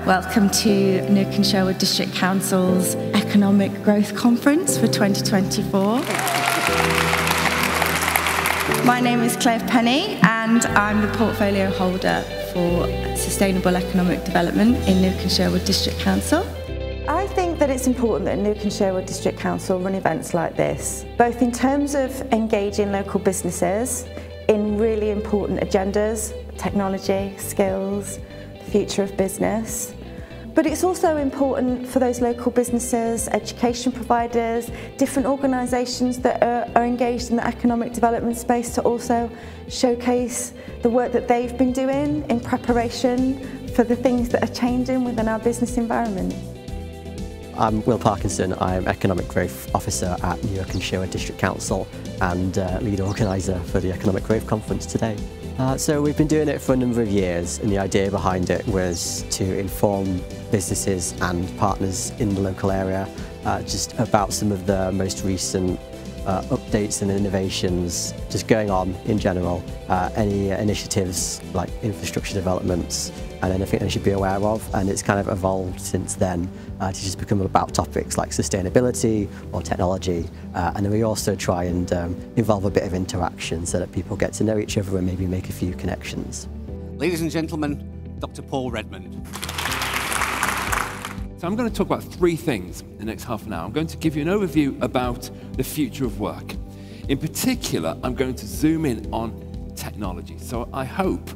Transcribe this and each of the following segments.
Welcome to Newark and Sherwood District Council's Economic Growth Conference for 2024. My name is Claire Penny and I'm the portfolio holder for Sustainable Economic Development in Newark and Sherwood District Council. I think that it's important that Newark and Sherwood District Council run events like this, both in terms of engaging local businesses in really important agendas, technology, skills, the future of business. But it's also important for those local businesses, education providers, different organisations that are engaged in the economic development space to also showcase the work that they've been doing in preparation for the things that are changing within our business environment. I'm Will Parkinson. I'm Economic Growth Officer at Newark and Sherwood District Council and lead organiser for the Economic Growth Conference today. So we've been doing it for a number of years, and the idea behind it was to inform businesses and partners in the local area just about some of the most recent updates and innovations just going on in general, any initiatives like infrastructure developments and anything they should be aware of. And it's kind of evolved since then to just become about topics like sustainability or technology, and then we also try and involve a bit of interaction so that people get to know each other and maybe make a few connections. Ladies and gentlemen, Dr. Paul Redmond. So I'm going to talk about three things in the next half an hour. I'm going to give you an overview about the future of work. In particular, I'm going to zoom in on technology. So I hope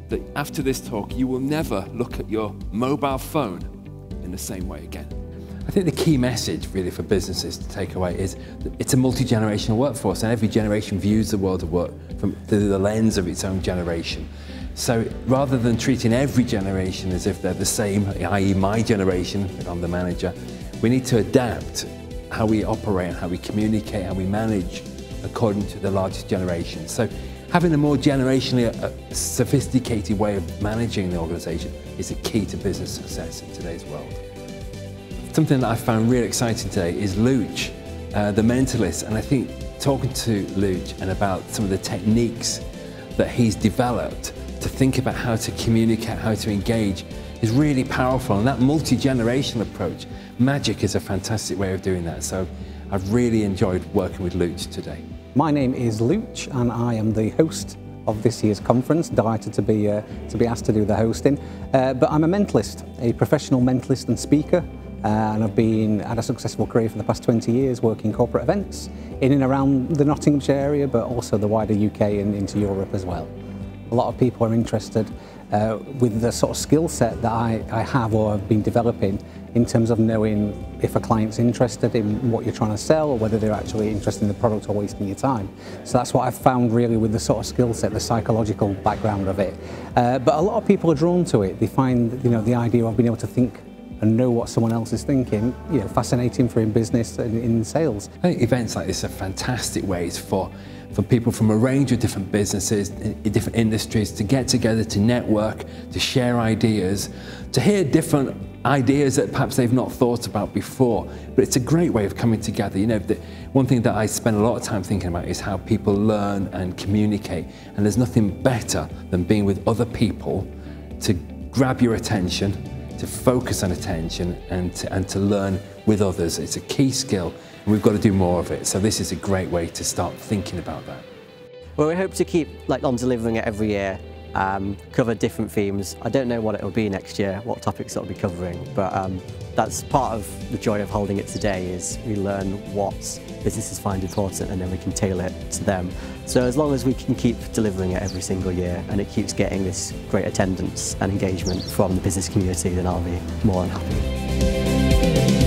that after this talk, you will never look at your mobile phone in the same way again. I think the key message really for businesses to take away is that it's a multi-generational workforce, and every generation views the world of work through the lens of its own generation. So rather than treating every generation as if they're the same, i.e. my generation, if I'm the manager, we need to adapt how we operate and how we communicate, how we manage according to the largest generation. So having a more generationally sophisticated way of managing the organisation is a key to business success in today's world. Something that I found really exciting today is Luch, the mentalist, and I think talking to Luch and about some of the techniques that he's developed to think about how to communicate, how to engage is really powerful, and that multi-generational approach, Magic is a fantastic way of doing that. So I've really enjoyed working with Luch today. My name is Luch and I am the host of this year's conference. Delighted to be asked to do the hosting. But I'm a mentalist, a professional mentalist and speaker, and I've had a successful career for the past 20 years working corporate events in and around the Nottinghamshire area, but also the wider UK and into Europe as well. A lot of people are interested with the sort of skill set that I have or have been developing in terms of knowing if a client's interested in what you're trying to sell or whether they're actually interested in the product or wasting your time. So that's what I've found really with the sort of skill set, the psychological background of it. But a lot of people are drawn to it. They find the idea of being able to think and know what someone else is thinking, fascinating for in business and in sales. I think events like this are fantastic ways for people from a range of different businesses, in different industries, to get together, to network, to share ideas, to hear different ideas that perhaps they've not thought about before. But it's a great way of coming together. One thing that I spend a lot of time thinking about is how people learn and communicate. And there's nothing better than being with other people to grab your attention, to focus on attention, and to learn with others. It's a key skill, and we've got to do more of it. So this is a great way to start thinking about that. Well, we hope to keep on delivering it every year, cover different themes. I don't know what it'll be next year, what topics it'll be covering, but that's part of the joy of holding it today, is we learn what businesses find important and then we can tailor it to them. So as long as we can keep delivering it every single year and it keeps getting this great attendance and engagement from the business community, then I'll be more than happy.